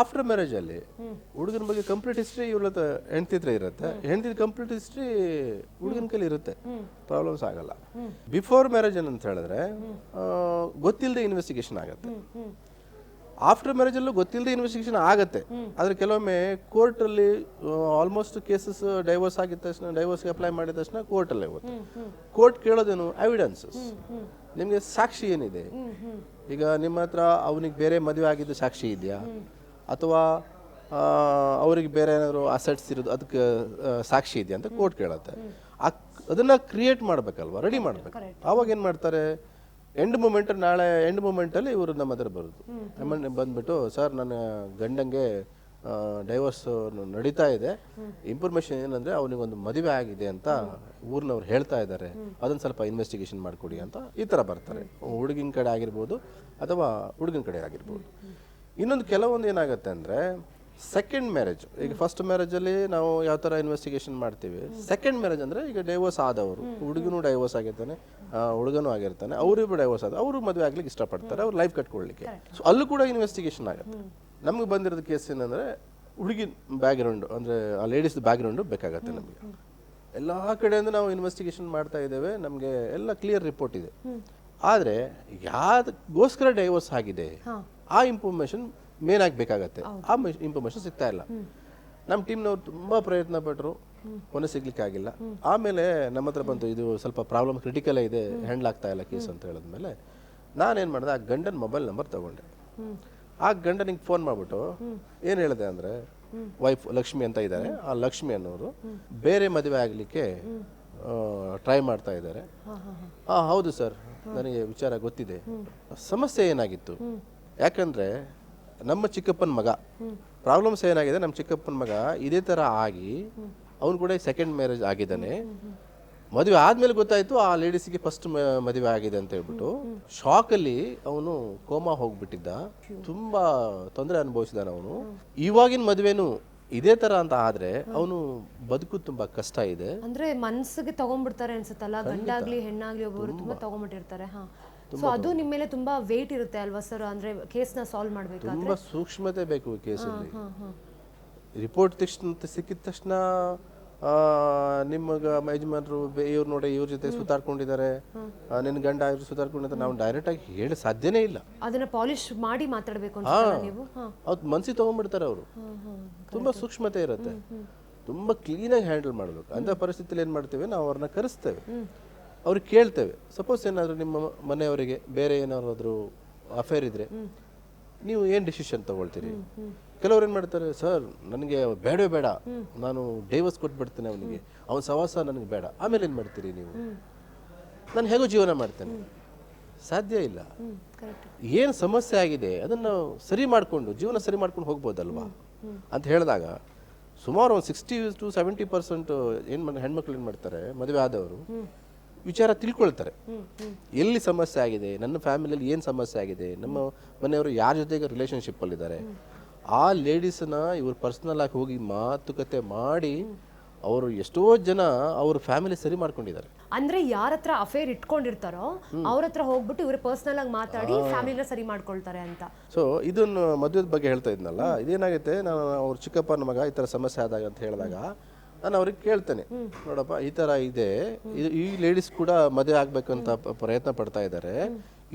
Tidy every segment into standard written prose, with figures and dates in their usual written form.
After ಮ್ಯಾರೇಜಲ್ಲಿ ಹುಡುಗನ ಬಗ್ಗೆ complete history ಇವ್ರ ಹೆಂಡತಿ ಹತ್ರ ಇರುತ್ತೆ, ಹೆಂಡತಿ ಕಂಪ್ಲೀಟ್ ಹಿಸ್ಟ್ರಿ ಹುಡುಗನ ಕೈಲಿ ಇರುತ್ತೆ, ಪ್ರಾಬ್ಲಮ್ಸ್ ಆಗಲ್ಲ. ಬಿಫೋರ್ ಮ್ಯಾರೇಜ್ ಅಂತ ಹೇಳಿದ್ರೆ ಗೊತ್ತಿಲ್ಲದೆ ಇನ್ವೆಸ್ಟಿಗೇಷನ್ ಆಗುತ್ತೆ. ಆಫ್ಟರ್ ಮ್ಯಾರೇಜಲ್ಲೂ ಗೊತ್ತಿಲ್ಲದೆ ಇನ್ವೆಸ್ಟಿಗೇಷನ್ ಆಗುತ್ತೆ, ಆದರೆ ಕೆಲವೊಮ್ಮೆ ಕೋರ್ಟಲ್ಲಿ ಆಲ್ಮೋಸ್ಟ್ ಕೇಸಸ್ ಡೈವೋರ್ಸ್ ಆಗಿದ ತಕ್ಷಣ, ಡೈವೋರ್ಸ್ಗೆ ಅಪ್ಲೈ ಮಾಡಿದ ತಕ್ಷಣ ಕೋರ್ಟಲ್ಲೇ ಹೋಗುತ್ತೆ. ಕೋರ್ಟ್ ಕೇಳೋದೇನು? ಎವಿಡೆನ್ಸಸ್. ನಿಮಗೆ ಸಾಕ್ಷಿ ಏನಿದೆ? ಈಗ ನಿಮ್ಮ ಹತ್ರ ಅವನಿಗೆ ಬೇರೆ ಮದುವೆ ಆಗಿದ್ದು ಸಾಕ್ಷಿ ಇದೆಯಾ, ಅಥವಾ ಅವ್ರಿಗೆ ಬೇರೆ ಏನಾದ್ರು ಅಸೆಟ್ಸ್ ಇರೋದು ಅದಕ್ಕೆ ಸಾಕ್ಷಿ ಇದೆಯಾ ಅಂತ ಕೋರ್ಟ್ ಕೇಳುತ್ತೆ. ಅದನ್ನು ಕ್ರಿಯೇಟ್ ಮಾಡಬೇಕಲ್ವ, ರೆಡಿ ಮಾಡಬೇಕು. ಆವಾಗ ಏನು ಮಾಡ್ತಾರೆ, ನಾಳೆ ಎಂಡ್ ಮೂಮೆಂಟಲ್ಲಿ ಇವರು ನಮ್ಮ ಹತ್ರ ಬರೋದು, ಬಂದ್ಬಿಟ್ಟು ಸರ್ ನನ್ನ ಗಂಡಂಗೆ ಡೈವರ್ಸ್ ನಡೀತಾ ಇದೆ, ಇನ್ಫಾರ್ಮೇಶನ್ ಏನಂದರೆ ಅವನಿಗೊಂದು ಮದುವೆ ಆಗಿದೆ ಅಂತ ಊರಿನವ್ರು ಹೇಳ್ತಾ ಇದ್ದಾರೆ, ಅದನ್ನು ಸ್ವಲ್ಪ ಇನ್ವೆಸ್ಟಿಗೇಷನ್ ಮಾಡಿಕೊಡಿ ಅಂತ ಈ ಥರ ಬರ್ತಾರೆ. ಹುಡುಗಿನ ಕಡೆ ಆಗಿರ್ಬೋದು ಅಥವಾ ಹುಡುಗನ ಕಡೆ ಆಗಿರ್ಬೋದು. ಇನ್ನೊಂದು ಕೆಲವೊಂದು ಏನಾಗುತ್ತೆ ಅಂದರೆ ಸೆಕೆಂಡ್ ಮ್ಯಾರೇಜ್. ಈಗ ಫಸ್ಟ್ ಮ್ಯಾರೇಜಲ್ಲಿ ನಾವು ಯಾವ ಥರ ಇನ್ವೆಸ್ಟಿಗೇಷನ್ ಮಾಡ್ತೀವಿ, ಸೆಕೆಂಡ್ ಮ್ಯಾರೇಜ್ ಅಂದರೆ ಈಗ ಡೈವೋರ್ಸ್ ಆದವರು, ಹುಡುಗನೂ ಡೈವೋರ್ಸ್ ಆಗಿರ್ತಾನೆ, ಹುಡುಗನೂ ಆಗಿರ್ತಾನೆ, ಅವರಿಬ್ಬರು ಡೈವೋರ್ಸ್ ಆದ, ಅವರು ಮದುವೆ ಆಗ್ಲಿಕ್ಕೆ ಇಷ್ಟಪಡ್ತಾರೆ, ಅವ್ರು ಲೈಫ್ ಕಟ್ಕೊಳ್ಳಿಕ್ಕೆ. ಸೊ ಅಲ್ಲೂ ಕೂಡ ಇನ್ವೆಸ್ಟಿಗೇಷನ್ ಆಗುತ್ತೆ. ನಮ್ಗೆ ಬಂದಿರೋದು ಕೇಸ್ ಏನಂದರೆ ಹುಡುಗಿನ ಬ್ಯಾಕ್ಗ್ರೌಂಡು, ಅಂದರೆ ಆ ಲೇಡೀಸ್ ಬ್ಯಾಕ್ಗ್ರೌಂಡು ಬೇಕಾಗತ್ತೆ ನಮಗೆ. ಎಲ್ಲ ಕಡೆಯಿಂದ ನಾವು ಇನ್ವೆಸ್ಟಿಗೇಷನ್ ಮಾಡ್ತಾ ಇದ್ದೇವೆ, ನಮಗೆ ಎಲ್ಲ ಕ್ಲಿಯರ್ ರಿಪೋರ್ಟ್ ಇದೆ. ಆದರೆ ಯಾವ್ದಕ್ಕೋಸ್ಕರ ಡೈವೋರ್ಸ್ ಆಗಿದೆ ಆ ಇನ್ಫಾರ್ಮೇಷನ್ ಮೇನ್ ಆಗಬೇಕಾಗತ್ತೆ. ಆ ಇನ್ಫಾರ್ಮೇಷನ್ ಸಿಗ್ತಾ ಇಲ್ಲ. ನಮ್ಮ ಟೀಮ್ನವ್ರು ತುಂಬ ಪ್ರಯತ್ನ ಪಟ್ಟರು, ಕೊನೆ ಸಿಗ್ಲಿಕ್ಕೆ ಆಗಿಲ್ಲ. ಆಮೇಲೆ ನಮ್ಮ ಹತ್ರ ಬಂತು, ಇದು ಸ್ವಲ್ಪ ಪ್ರಾಬ್ಲಮ್ ಕ್ರಿಟಿಕಲೇ ಇದೆ, ಹ್ಯಾಂಡಲ್ ಆಗ್ತಾ ಇಲ್ಲ ಕೇಸ್ ಅಂತ ಹೇಳಿದ್ಮೇಲೆ ನಾನೇನು ಮಾಡಿದೆ, ಆ ಗಂಡನ ಮೊಬೈಲ್ ನಂಬರ್ ತಗೊಂಡೆ. ಆ ಗಂಡನಿಗೆ ಫೋನ್ ಮಾಡಿಬಿಟ್ಟು ಏನು ಹೇಳಿದೆ ಅಂದರೆ, ವೈಫ್ ಲಕ್ಷ್ಮಿ ಅಂತ ಇದ್ದಾರೆ, ಆ ಲಕ್ಷ್ಮಿ ಅನ್ನೋರು ಬೇರೆ ಮದುವೆ ಆಗಲಿಕ್ಕೆ ಟ್ರೈ ಮಾಡ್ತಾ ಇದ್ದಾರೆ. ಹೌದು ಸರ್, ನನಗೆ ವಿಚಾರ ಗೊತ್ತಿದೆ. ಸಮಸ್ಯೆ ಏನಾಗಿತ್ತು? ಯಾಕಂದರೆ ನಮ್ಮ ಚಿಕ್ಕಪ್ಪನ ಮಗ ಪ್ರಾಬ್ಲಮ್ಸ್ ಏನಾಗಿದೆ, ನಮ್ಮ ಚಿಕ್ಕಪ್ಪನ ಮಗ ಇದೇ ಥರ ಆಗಿ ಅವನು ಕೂಡ ಸೆಕೆಂಡ್ ಮ್ಯಾರೇಜ್ ಆಗಿದ್ದಾನೆ. ಮದುವೆ ಆದಮೇಲೆ ಗೊತ್ತಾಯಿತು ಆ ಲೇಡೀಸಿಗೆ ಫಸ್ಟ್ ಮದುವೆ ಆಗಿದೆ ಅಂತ ಹೇಳ್ಬಿಟ್ಟು ಶಾಕಲ್ಲಿ ಅವನು ಕೋಮಾ ಹೋಗ್ಬಿಟ್ಟಿದ್ದ, ತುಂಬ ತೊಂದರೆ ಅನುಭವಿಸಿದಾನೆ ಅವನು. ಇವಾಗಿನ ಮದುವೆನೂ ಇದೇ ತರ ಅಂತ ಆದ್ರೆ ಅವನು ಬದುಕು ತುಂಬಾ ಕಷ್ಟ ಇದೆ. ಅಂದ್ರೆ ಮನಸ್ಸಿಗೆ ತಗೊಂಡ್ಬಿಡ್ತಾರೆ ಅನ್ಸುತ್ತಲ್ಲ, ಗಂಡಾಗ್ಲಿ ಹೆಣ್ಣಾಗ್ಲಿ ಒಬ್ಬರು ತುಂಬಾ ತಗೊಂಡ್ಬಿಟ್ಟಿರ್ತಾರೆ. ಸೊ ಅದು ನಿಮ್ಮ ಮೇಲೆ ತುಂಬಾ ವೇಟ್ ಇರುತ್ತೆ ಅಲ್ವಾ ಸರ್? ಅಂದ್ರೆ ಕೇಸ್ನ ಸಾಲ್ವ್ ಮಾಡಬೇಕಾದ್ರೆ ತುಂಬಾ ಸೂಕ್ಷ್ಮತೆ ಬೇಕು ಕೇಸಲ್ಲಿ. ರಿಪೋರ್ಟ್ ಸಿಕ್ಕಿದ ತಕ್ಷಣ ನಿಮಗೆ ಯಜಮಾನರು ಇವ್ರು ನೋಡಿ ಇವ್ರ ಜೊತೆ ಸುತ್ತಾಡ್ಕೊಂಡಿದ್ದಾರೆ, ನಿನ್ನ ಗಂಡ ಇವ್ರು ಸುತ್ತಾಡ್ಕೊಂಡಿದ್ದಾರೆ, ನಾವು ಡೈರೆಕ್ಟ್ ಆಗಿ ಹೇಳಿ ಸಾಧ್ಯನೇ ಇಲ್ಲ. ಅದನ್ನ ಪಾಲಿಶ್ ಮಾಡಿ ಮಾತಾಡಬೇಕು ಅಂತ ನೀವು ಅವ್ರು ಮನ್ಸಿಗೆ ತಗೊಂಡ್ಬಿಡ್ತಾರೆ. ಅವರು ತುಂಬಾ ಸೂಕ್ಷ್ಮತೆ ಇರುತ್ತೆ, ತುಂಬಾ ಕ್ಲೀನಾಗಿ ಹ್ಯಾಂಡಲ್ ಮಾಡಬೇಕು. ಅಂತ ಪರಿಸ್ಥಿತಿಯಲ್ಲಿ ಏನು ಮಾಡ್ತೇವೆ, ನಾವು ಅವ್ರನ್ನ ಕರೆಸ್ತೇವೆ, ಅವ್ರಿಗೆ ಕೇಳ್ತೇವೆ. ಸಪೋಸ್ ಏನಾದರೂ ನಿಮ್ಮ ಮನೆಯವರಿಗೆ ಬೇರೆ ಏನಾದ್ರು ಅಫೇರ್ ಇದ್ರೆ ನೀವು ಏನು ಡಿಸಿಷನ್ ತಗೊಳ್ತೀರಿ? ಕೆಲವ್ರು ಏನು ಮಾಡ್ತಾರೆ, ಸರ್ ನನಗೆ ಬೇಡವೇ ಬೇಡ, ನಾನು ಡೈವರ್ಸ್ ಕೊಟ್ಬಿಡ್ತೇನೆ ಅವನಿಗೆ, ಅವನ ಸವಾಸ ನನಗೆ ಬೇಡ. ಆಮೇಲೆ ಏನು ಮಾಡ್ತೀರಿ ನೀವು? ನಾನು ಹೇಗೋ ಜೀವನ ಮಾಡ್ತೇನೆ. ಸಾಧ್ಯ ಇಲ್ಲ. ಏನು ಸಮಸ್ಯೆ ಆಗಿದೆ ಅದನ್ನು ಸರಿ ಮಾಡಿಕೊಂಡು ಜೀವನ ಸರಿ ಮಾಡ್ಕೊಂಡು ಹೋಗ್ಬೋದಲ್ವಾ ಅಂತ ಹೇಳಿದಾಗ ಸುಮಾರು ಒಂದು 60 to 70% ಹೆಣ್ಮಕ್ಳು ಏನು ಮಾಡ್ತಾರೆ, ಮದುವೆ ಆದವರು ವಿಚಾರ ತಿಳ್ಕೊಳ್ತಾರೆ. ಎಲ್ಲಿ ಸಮಸ್ಯೆ ಆಗಿದೆ, ನನ್ನ ಫ್ಯಾಮಿಲಿಯಲ್ಲಿ ಏನು ಸಮಸ್ಯೆ ಆಗಿದೆ, ನಮ್ಮ ಮನೆಯವರು ಯಾರ ಜೊತೆಗೆ ರಿಲೇಷನ್ಶಿಪ್ಪಲ್ಲಿದ್ದಾರೆ, ಆ ಲೇಡೀಸನ್ನ ಇವರು ಪರ್ಸ್ನಲ್ ಆಗಿ ಹೋಗಿ ಮಾತುಕತೆ ಮಾಡಿ ಅವರು ಎಷ್ಟೋ ಜನ ಅವ್ರ ಫ್ಯಾಮಿಲಿ ಸರಿ ಮಾಡ್ಕೊಂಡಿದ್ದಾರೆ. ಅಂದ್ರೆ ಯಾರ ಹತ್ರ ಅಫೇರ್ ಇಟ್ಕೊಂಡಿರ್ತಾರೋ ಅವ್ರ ಹತ್ರ ಹೋಗ್ಬಿಟ್ಟು ಇವರು ಪರ್ಸನಲ್ ಆಗಿ ಮಾತಾಡಿ ಫ್ಯಾಮಿಲಿನ ಸರಿ ಮಾಡ್ಕೊಳ್ತಾರೆ ಅಂತ. ಸೊ ಇದನ್ನು ಮದುವೆ ಬಗ್ಗೆ ಹೇಳ್ತಾ ಇದ್ನಲ್ಲ, ಇದೇನಾಗುತ್ತೆ, ನಾನು ಅವ್ರ ಚಿಕ್ಕಪ್ಪನ ಮಗ ಈ ಥರ ಸಮಸ್ಯೆ ಆದಾಗ ಅಂತ ಹೇಳಿದಾಗ ನಾನು ಅವ್ರಿಗೆ ಕೇಳ್ತೇನೆ, ನೋಡಪ್ಪ ಈ ಥರ ಇದೆ, ಈ ಲೇಡೀಸ್ ಕೂಡ ಮದುವೆ ಆಗ್ಬೇಕಂತ ಪ್ರಯತ್ನ ಪಡ್ತಾ ಇದ್ದಾರೆ,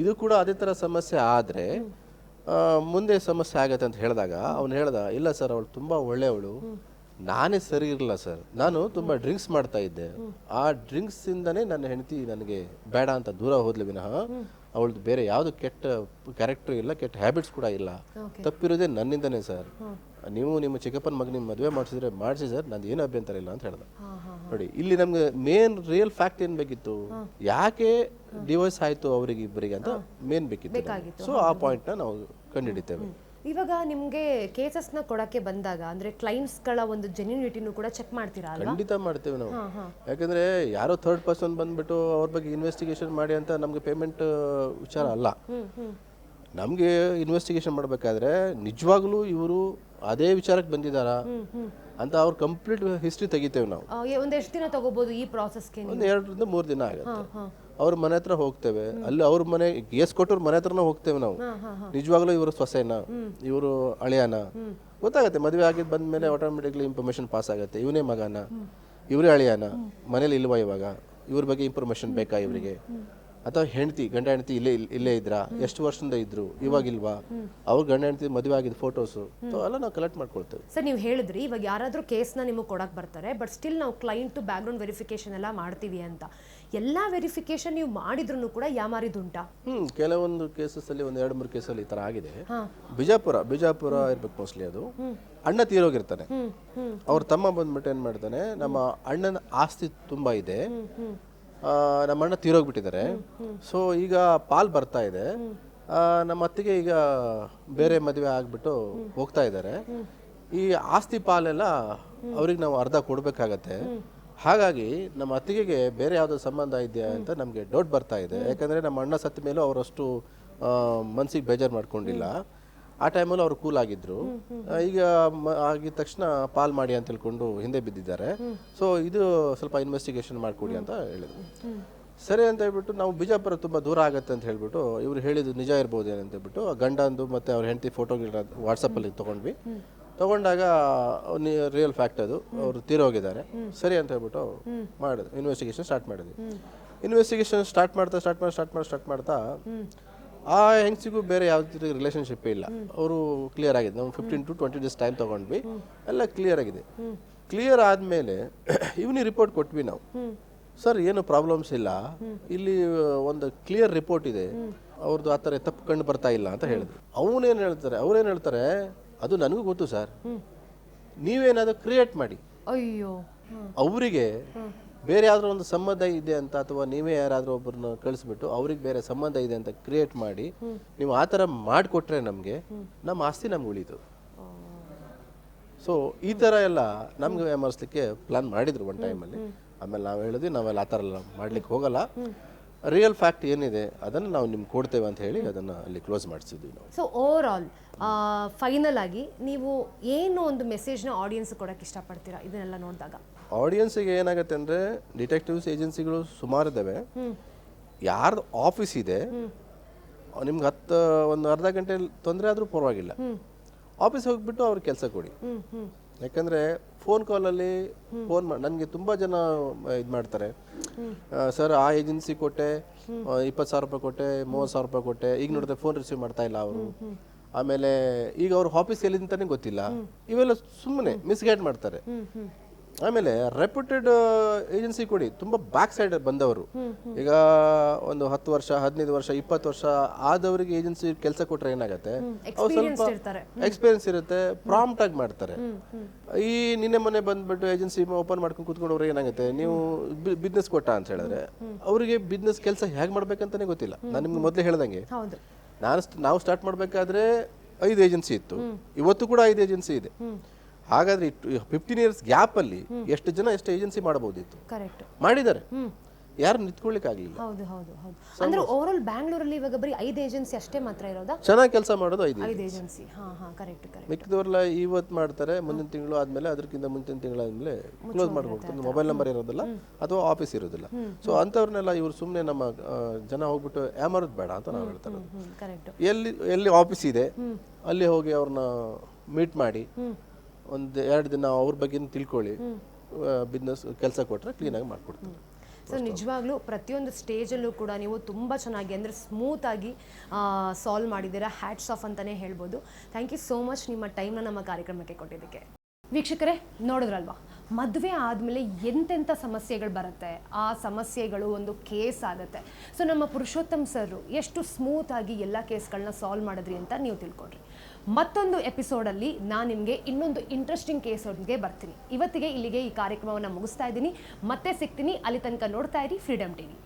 ಇದು ಕೂಡ ಅದೇ ಥರ ಸಮಸ್ಯೆ ಆದರೆ ಮುಂದೆ ಸಮಸ್ಯೆ ಆಗತ್ತೆ ಅಂತ ಹೇಳಿದಾಗ ಅವ್ನು ಹೇಳ್ದ, ಇಲ್ಲ ಸರ್ ಅವಳು ತುಂಬ ಒಳ್ಳೆಯವಳು, ನಾನೇ ಸರಿ ಇರಲಿಲ್ಲ ಸರ್, ನಾನು ತುಂಬ ಡ್ರಿಂಕ್ಸ್ ಮಾಡ್ತಾ ಇದ್ದೆ, ಆ ಡ್ರಿಂಕ್ಸಿಂದನೇ ನನ್ನ ಹೆಂಡತಿ ನನಗೆ ಬೇಡ ಅಂತ ದೂರ ಹೋದ್ಲು ವಿನಃ ಅವಳದು ಬೇರೆ ಯಾವುದು ಕೆಟ್ಟ ಕ್ಯಾರೆಕ್ಟರ್ ಇಲ್ಲ, ಕೆಟ್ಟ ಹ್ಯಾಬಿಟ್ಸ್ ಕೂಡ ಇಲ್ಲ, ತಪ್ಪಿರೋದೇ ನನ್ನಿಂದನೇ ಸರ್, ನೀವು ನಿಮ್ಮ ಚಿಕ್ಕಪ್ಪನ ಮಗ ನಿಮ್ಮ ಮದುವೆ ಮಾಡಿಸಿದ್ರೆ ಮಾಡಿಸಿ ಸರ್, ನಂದು ಏನು ಅಭ್ಯಂತರ ಇಲ್ಲ ಅಂತ ಹೇಳ್ದ. ನೋಡಿ ಇಲ್ಲಿ ನಮ್ಗೆ ಮೇನ್ ರಿಯಲ್ ಫ್ಯಾಕ್ಟ್ ಏನ್ ಬೇಕಿತ್ತು, ಯಾಕೆ ಡಿವೋರ್ಸ್ ಆಯ್ತು ಅವರಿಗೆ ಇಬ್ಬರಿಗೆ ಅಂತ ಮೇನ್ ಬೇಕಿತ್ತು. ಸೊ ಆ ಪಾಯಿಂಟ್ ನ ನಾವು ಕಂಡುಹಿಡಿತೇವೆ. ಇವಾಗ ನಿಮ್ಗೆ ಕೇಸಸ್ ನ ಕೊಡಕ್ಕೆ ಬಂದಾಗ ಅಂದ್ರೆ ಕ್ಲೈಂಟ್ಸ್ ಗಳ ಒಂದು ಜೆನ್ಯೂನಿಟಿನೂ ಕೂಡ ಚೆಕ್ ಮಾಡ್ತೀರಾ ಅಲ್ವಾ? ಖಂಡಿತ ಮಾಡ್ತೇವೆ ನಾವು. ಯಾಕಂದ್ರೆ ಯಾರೋ ಥರ್ಡ್ ಪರ್ಸನ್ ಬಂದ್ಬಿಟ್ಟು ಅವ್ರ ಬಗ್ಗೆ ಇನ್ವೆಸ್ಟಿಗೇಷನ್ ಮಾಡಿ ಅಂತ ನಮ್ಗೆ ಪೇಮೆಂಟ್ ವಿಚಾರ ಅಲ್ಲ. ನಮ್ಗೆ ಇನ್ವೆಸ್ಟಿಗೇಷನ್ ಮಾಡ್ಬೇಕಾದ್ರೆ ನಿಜವಾಗ್ಲೂ ಇವರು ಅದೇ ವಿಚಾರಕ್ಕೆ ಬಂದಿದ್ದಾರಾ ಅಂತ ಅವ್ರ ಕಂಪ್ಲೀಟ್ ಹಿಸ್ಟ್ರಿ ತೆಗಿತೇವೆ ನಾವು. ಒಂದ್ ಎಷ್ಟು ದಿನ ತಗೋಬಹುದು ಈ ಪ್ರಾಸೆಸ್ಗೆ? ಒಂದು 2 ರಿಂದ 3 ದಿನ ಆಗುತ್ತೆ. ಅವ್ರ ಮನೆ ಹತ್ರ ಹೋಗ್ತೇವೆ, ಅಲ್ಲಿ ಅವ್ರ ಮನೆ ಕೇಸ್ ಕೊಟ್ಟವ್ರ ಮನೆ ಹತ್ರನ ಹೋಗ್ತೇವೆ ನಾವು. ನಿಜವಾಗ್ಲೂ ಇವರು ಸೊಸೆನ, ಇವರು ಅಳಿಯಾನ ಗೊತ್ತಾಗುತ್ತೆ. ಮದುವೆ ಆಗಿದ್ದು ಬಂದ್ಮೇಲೆ ಆಟೋಮೆಟಿಕ್ಲಿ ಇನ್ಫಾರ್ಮೇಶನ್ ಪಾಸ್ ಆಗುತ್ತೆ. ಇವನೇ ಮಗನ, ಇವರೇ ಅಳಿಯಾನ, ಮನೇಲಿ ಇಲ್ವಾ ಇವಾಗ, ಇವ್ರ ಬಗ್ಗೆ ಇನ್ಫಾರ್ಮೇಶನ್ ಬೇಕಾ ಇವರಿಗೆ, ಅಥವಾ ಹೆಂಡತಿ ಗಂಡ ಹೆಂಡತಿ ಇಲ್ಲೇ ಇದ್ರಾ, ಎಷ್ಟು ವರ್ಷದಿಂದ ಇದ್ರು, ಇವಾಗಿಲ್ವಾ, ಅವ್ರ ಗಂಡ ಹೆಂಡತಿ ಮದುವೆ ಆಗಿದ್ದ ಫೋಟೋಸು ಎಲ್ಲ ನಾವು ಕಲೆಕ್ಟ್ ಮಾಡ್ಕೊಳ್ತೇವೆ. ಸರ್ ನೀವು ಹೇಳಿದ್ರಿ ಇವಾಗ ಯಾರಾದರೂ ಕೇಸ್ನ ನಿಮಗೆ ಕೊಡಕ್ಕೆ ಬರ್ತಾರೆ, ಬಟ್ ಸ್ಟಿಲ್ ನಾವು ಕ್ಲೈಂಟ್ ಬ್ಯಾಕ್ಗ್ರೌಂಡ್ ವೆರಿಫಿಕೇಶನ್ ಎಲ್ಲ ಮಾಡ್ತೀವಿ ಅಂತ. ಎಲ್ಲ ವೆರಿಫಿಕೇಶನ್ ನೀವು ಮಾಡಿದ್ರು ಕೂಡ ಯಾಮಾರಿದುಂಟಾ? ಕೆಲವೊಂದು ಕೇಸಸ್ ಅಲ್ಲಿ ಒಂದು 2-3 ಕೇಸಲ್ಲಿ ಈ ತರ ಆಗಿದೆ. ಬಿಜಾಪುರ ಇರ್ಬೇಕು ಮೋಸ್ಟ್ಲಿ. ಅದು ಅಣ್ಣ ತೀರೋಗಿರ್ತಾನೆ, ಅವ್ರ ತಮ್ಮ ಬಂದ್ಬಿಟ್ಟು ಏನ್ ಮಾಡ್ತಾನೆ, ನಮ್ಮ ಅಣ್ಣನ ಆಸ್ತಿ ತುಂಬಾ ಇದೆ, ನಮ್ಮ ಅಣ್ಣ ತೀರೋಗ್ಬಿಟ್ಟಿದ್ದಾರೆ, ಸೊ ಈಗ ಪಾಲ್ ಬರ್ತಾ ಇದೆ, ನಮ್ಮ ಅತ್ತಿಗೆ ಈಗ ಬೇರೆ ಮದುವೆ ಆಗ್ಬಿಟ್ಟು ಹೋಗ್ತಾ ಇದ್ದಾರೆ, ಈ ಆಸ್ತಿ ಪಾಲೆಲ್ಲ ಅವ್ರಿಗೆ ನಾವು ಅರ್ಧ ಕೊಡ್ಬೇಕಾಗತ್ತೆ. ಹಾಗಾಗಿ ನಮ್ಮ ಅತ್ತಿಗೆಗೆ ಬೇರೆ ಯಾವುದೋ ಸಂಬಂಧ ಇದೆಯಾ ಅಂತ ನಮಗೆ ಡೌಟ್ ಬರ್ತಾ ಇದೆ. ಯಾಕಂದರೆ ನಮ್ಮ ಅಣ್ಣ ಸತ್ತ ಮೇಲೂ ಅವರಷ್ಟು ಮನಸ್ಸಿಗೆ ಬೇಜಾರು ಮಾಡ್ಕೊಂಡಿಲ್ಲ. ಆ ಟೈಮಲ್ಲೂ ಅವರು ಕೂಲ್ ಆಗಿದ್ರು. ಈಗ ಆಗಿದ ತಕ್ಷಣ ಪಾಲ್ ಮಾಡಿ ಅಂತ ಹೇಳ್ಕೊಂಡು ಹಿಂದೆ ಬಿದ್ದಿದ್ದಾರೆ. ಸೊ ಇದು ಸ್ವಲ್ಪ ಇನ್ವೆಸ್ಟಿಗೇಷನ್ ಮಾಡಿಕೊಡಿ ಅಂತ ಹೇಳಿದ್ರು. ಸರಿ ಅಂತ ಹೇಳ್ಬಿಟ್ಟು ನಾವು ಬಿಜಾಪುರ ತುಂಬ ದೂರ ಆಗುತ್ತೆ ಅಂತ ಹೇಳ್ಬಿಟ್ಟು ಇವ್ರು ಹೇಳಿದ್ದು ನಿಜ ಇರ್ಬೋದು ಅಂತ ಹೇಳ್ಬಿಟ್ಟು ಗಂಡಂದು ಮತ್ತು ಅವ್ರ ಹೆಂಡತಿ ಫೋಟೋಗಿರೋ ವಾಟ್ಸಪ್ಪಲ್ಲಿ ತೊಗೊಂಡ್ವಿ. ತೊಗೊಂಡಾಗ ರಿಯಲ್ ಫ್ಯಾಕ್ಟ್ ಅದು, ಅವರು ತೀರೋಗಿದ್ದಾರೆ. ಸರಿ ಅಂತ ಹೇಳ್ಬಿಟ್ಟು ಮಾಡಿದ್ವಿ, ಇನ್ವೆಸ್ಟಿಗೇಷನ್ ಸ್ಟಾರ್ಟ್ ಮಾಡಿದ್ವಿ. ಇನ್ವೆಸ್ಟಿಗೇಷನ್ ಸ್ಟಾರ್ಟ್ ಮಾಡ್ತಾ ಆ ಹೆಂಗ್ಸಿಗೂ ಬೇರೆ ಯಾವುದೇ ರಿಲೇಷನ್ಶಿಪ್ಪೇ ಇಲ್ಲ. ಅವರು ಕ್ಲಿಯರ್ ಆಗಿದೆ. ನಾವು 15 to 20 days ಟೈಮ್ ತೊಗೊಂಡ್ವಿ, ಎಲ್ಲ ಕ್ಲಿಯರ್ ಆಗಿದೆ. ಕ್ಲಿಯರ್ ಆದಮೇಲೆ ಇವನಿಗೆ ರಿಪೋರ್ಟ್ ಕೊಟ್ವಿ ನಾವು. ಸರ್ ಏನು ಪ್ರಾಬ್ಲಮ್ಸ್ ಇಲ್ಲ, ಇಲ್ಲಿ ಒಂದು ಕ್ಲಿಯರ್ ರಿಪೋರ್ಟ್ ಇದೆ, ಅವ್ರದ್ದು ಆ ಥರ ತಪ್ಪು ಕಂಡು ಬರ್ತಾ ಇಲ್ಲ ಅಂತ ಹೇಳಿದ್ರು. ಅವ್ರೇನು ಹೇಳ್ತಾರೆ, ಅದು ನನಗೂ ಗೊತ್ತು ಸರ್, ನೀವೇನಾದರೂ ಕ್ರಿಯೇಟ್ ಮಾಡಿ, ಅಯ್ಯೋ ಅವರಿಗೆ ಬೇರೆ ಯಾವ್ದಾದ್ರು ಒಂದು ಸಂಬಂಧ ಇದೆ ಅಂತ, ಅಥವಾ ನೀವೇ ಯಾರಾದರೂ ಒಬ್ಬರನ್ನ ಕಳಿಸ್ಬಿಟ್ಟು ಅವ್ರಿಗೆ ಬೇರೆ ಸಂಬಂಧ ಇದೆ ಅಂತ ಕ್ರಿಯೇಟ್ ಮಾಡಿ ನೀವು ಆ ಥರ ಮಾಡಿಕೊಟ್ರೆ ನಮಗೆ ನಮ್ಮ ಆಸ್ತಿ ನಮ್ಗೆ ಉಳಿತು. ಸೊ ಈ ಥರ ಎಲ್ಲ ನಮ್ಗೆ ಏಮರ್ಸ್ಲಿಕ್ಕೆ ಪ್ಲಾನ್ ಮಾಡಿದ್ರು ಒಂದು ಟೈಮಲ್ಲಿ. ಆಮೇಲೆ ನಾವು ಹೇಳಿದ್ವಿ, ನಾವೆಲ್ಲ ಆ ಥರ ಎಲ್ಲ ಮಾಡ್ಲಿಕ್ಕೆ ಹೋಗಲ್ಲ, ರಿಯಲ್ ಫ್ಯಾಕ್ಟ್ ಏನಿದೆ ಅದನ್ನು ನಾವು ನಿಮ್ಗೆ ಕೊಡ್ತೇವೆ ಅಂತ ಹೇಳಿ ಅದನ್ನು ಅಲ್ಲಿ ಕ್ಲೋಸ್ ಮಾಡಿಸಿದ್ವಿ ನಾವು. ಸೊ ಓವರ್ ಆಲ್ ಫೈನಲ್ ಆಗಿ ನೀವು ಏನು ಒಂದು ಮೆಸೇಜ್ನ ಆಡಿಯನ್ಸ್ ಕೊಡೋಕ್ಕೆ ಇಷ್ಟಪಡ್ತೀರಾ ಇದನ್ನೆಲ್ಲ ನೋಡಿದಾಗ? ಆಡಿಯನ್ಸಿಗೆ ಏನಾಗುತ್ತೆ ಅಂದರೆ, ಡಿಟೆಕ್ಟಿವ್ಸ್ ಏಜೆನ್ಸಿಗಳು ಸುಮಾರು ಇದ್ದಾವೆ. ಯಾರ್ದು ಆಫೀಸ್ ಇದೆ ನಿಮ್ಗೆ ಒಂದು ಅರ್ಧ ಗಂಟೆ ತೊಂದರೆ ಆದರೂ ಪರವಾಗಿಲ್ಲ, ಆಫೀಸ್ ಹೋಗ್ಬಿಟ್ಟು ಅವ್ರಿಗೆ ಕೆಲಸ ಕೊಡಿ. ಯಾಕಂದರೆ ಫೋನ್ ಕಾಲಲ್ಲಿ ನನಗೆ ತುಂಬ ಜನ ಇದು ಮಾಡ್ತಾರೆ, ಸರ್ ಆ ಏಜೆನ್ಸಿ ಕೊಟ್ಟೆ 20,000 ರೂಪಾಯಿ ಕೊಟ್ಟೆ, 30,000 ರೂಪಾಯಿ ಕೊಟ್ಟೆ, ಈಗ ನೋಡಿದ್ರೆ ಫೋನ್ ರಿಸೀವ್ ಮಾಡ್ತಾ ಇಲ್ಲ ಅವರು. ಆಮೇಲೆ ಈಗ ಅವ್ರ ಆಫೀಸ್ ಎಲ್ಲಿಂತಾನೆ ಗೊತ್ತಿಲ್ಲ. ಇವೆಲ್ಲ ಸುಮ್ಮನೆ ಮಿಸ್ಗೈಡ್ ಮಾಡ್ತಾರೆ. ಆಮೇಲೆ ರೆಪ್ಯೂಟೆಡ್ ಏಜೆನ್ಸಿ ಕೊಡಿ, ತುಂಬ ಬ್ಯಾಕ್ ಸೈಡ್ ಬಂದವರು. ಈಗ ಒಂದು 10 ವರ್ಷ 15 ವರ್ಷ 20 ವರ್ಷ ಆದವರಿಗೆ ಏಜೆನ್ಸಿ ಕೆಲಸ ಕೊಟ್ರೆ ಏನಾಗುತ್ತೆ, ಅವ್ರು ಸ್ವಲ್ಪ ಎಕ್ಸ್ಪೀರಿಯನ್ಸ್ ಇರುತ್ತೆ, ಪ್ರಾಂಪ್ಟ್ ಆಗಿ ಮಾಡ್ತಾರೆ. ಈ ನಿನ್ನೆ ಮೊನ್ನೆ ಬಂದ್ಬಿಟ್ಟು ಏಜೆನ್ಸಿ ಓಪನ್ ಮಾಡ್ಕೊಂಡು ಕೂತ್ಕೊಂಡವ್ರು ಏನಾಗುತ್ತೆ, ನೀವು ಬಿಸ್ನೆಸ್ ಕೊಟ್ಟ ಅಂತ ಹೇಳಿದ್ರೆ ಅವರಿಗೆ ಬಿಸ್ನೆಸ್ ಕೆಲಸ ಹೇಗೆ ಮಾಡ್ಬೇಕಂತಾನೆ ಗೊತ್ತಿಲ್ಲ. ನಾನು ನಿಮ್ಗೆ ಮೊದಲೇ ಹೇಳ್ದಂಗೆ, ನಾವು ಸ್ಟಾರ್ಟ್ ಮಾಡಬೇಕಾದ್ರೆ 5 ಏಜೆನ್ಸಿ ಇತ್ತು, ಇವತ್ತು ಕೂಡ 5 ಏಜೆನ್ಸಿ ಇದೆ. ಹಾಗಾದ್ರೆ 15 years ಗ್ಯಾಪಲ್ಲಿ ಎಷ್ಟು ಜನ ಎಷ್ಟು ಏಜೆನ್ಸಿ ಮಾಡಬಹುದಿತ್ತು, ಮಾಡಿದ್ದಾರೆ, ಯಾರು ನಿಂತ್ಕೊಳ್ಳಿಕ್ಕೆ ಆಗಲಿಲ್ಲ. ಹೌದು ಹೌದು ಹೌದು. ಅಂದ್ರೆ ಓವರ್ ಆಲ್ ಬ್ಯಾಂಗ್ಳೂರಲ್ಲಿ ಇವಾಗ ಬರೀ 5 ಏಜೆನ್ಸಿ ಅಷ್ಟೇ ಮಾತ್ರ ಇರೋದಾ? ಚೆನ್ನಾಗಿ ಕೆಲಸ ಮಾಡೋದು 5 ಏಜೆನ್ಸಿ. ಕರೆಕ್ಟ್. ಮಿಕ್ಕಿದವರೆಲ್ಲ ಇವತ್ತು ಮಾಡ್ತಾರೆ, ಮುಂದಿನ ತಿಂಗಳು ಆದ್ಮೇಲೆ ಅದಕ್ಕಿಂತ ಮುಂದಿನ ತಿಂಗಳಾದ್ಮೇಲೆ ಕ್ಲೋಸ್ ಮಾಡ್ಬಿಡ್ತಾರೆ. ಮೊಬೈಲ್ ನಂಬರ್ ಇರೋದಿಲ್ಲ ಅಥವಾ ಆಫೀಸ್ ಇರೋದಿಲ್ಲ. ಸೊ ಅಂಥವ್ರನ್ನೆಲ್ಲ ಇವ್ರು ಸುಮ್ಮನೆ ನಮ್ಮ ಜನ ಹೋಗ್ಬಿಟ್ಟು ಯಾಮಾರೋದು ಬೇಡ ಅಂತ ನಾವು ಹೇಳ್ತಾರೆ. ಎಲ್ಲಿ ಆಫೀಸ್ ಇದೆ ಅಲ್ಲಿ ಹೋಗಿ ಅವ್ರನ್ನ ಮೀಟ್ ಮಾಡಿ ಒಂದು 2 ದಿನ ಅವ್ರ ಬಗ್ಗೆ ತಿಳ್ಕೊಳ್ಳಿ, ಬಿಸ್ನೆಸ್ ಕೆಲಸ ಕೊಟ್ಟರೆ ಕ್ಲೀನಾಗಿ ಮಾಡಿಕೊಡ್ತಾರೆ. ಸೊ ನಿಜವಾಗ್ಲೂ ಪ್ರತಿಯೊಂದು ಸ್ಟೇಜಲ್ಲೂ ಕೂಡ ನೀವು ತುಂಬ ಚೆನ್ನಾಗಿ ಅಂದರೆ ಸ್ಮೂತಾಗಿ ಸಾಲ್ವ್ ಮಾಡಿದ್ದೀರಾ. ಹ್ಯಾಟ್ಸ್ ಆಫ್ ಅಂತಲೇ ಹೇಳ್ಬೋದು. ಥ್ಯಾಂಕ್ ಯು ಸೋ ಮಚ್ ನಿಮ್ಮ ಟೈಮ್ನ ನಮ್ಮ ಕಾರ್ಯಕ್ರಮಕ್ಕೆ ಕೊಟ್ಟಿದ್ದಕ್ಕೆ. ವೀಕ್ಷಕರೇ ನೋಡಿದ್ರಲ್ವಾ, ಮದುವೆ ಆದಮೇಲೆ ಎಂತೆಂಥ ಸಮಸ್ಯೆಗಳು ಬರುತ್ತೆ, ಆ ಸಮಸ್ಯೆಗಳು ಒಂದು ಕೇಸ್ ಆಗುತ್ತೆ. ಸೊ ನಮ್ಮ ಪುರುಷೋತ್ತಮ್ ಸರ್ ಎಷ್ಟು ಸ್ಮೂತಾಗಿ ಎಲ್ಲ ಕೇಸ್ಗಳನ್ನ ಸಾಲ್ವ್ ಮಾಡಿದ್ರಿ ಅಂತ ನೀವು ತಿಳ್ಕೊಡ್ರಿ. ಮತ್ತೊಂದು ಎಪಿಸೋಡಲ್ಲಿ ನಾನು ನಿಮಗೆ ಇನ್ನೊಂದು ಇಂಟ್ರೆಸ್ಟಿಂಗ್ ಕೇಸೊಂದಿಗೆ ಬರ್ತೀನಿ. ಇವತ್ತಿಗೆ ಇಲ್ಲಿಗೆ ಈ ಕಾರ್ಯಕ್ರಮವನ್ನು ಮುಗಿಸ್ತಾ ಇದ್ದೀನಿ. ಮತ್ತೆ ಸಿಗ್ತೀನಿ. ಅಲ್ಲಿ ತನಕ ನೋಡ್ತಾ ಇರಿ ಫ್ರೀಡಮ್ ಟಿವಿ.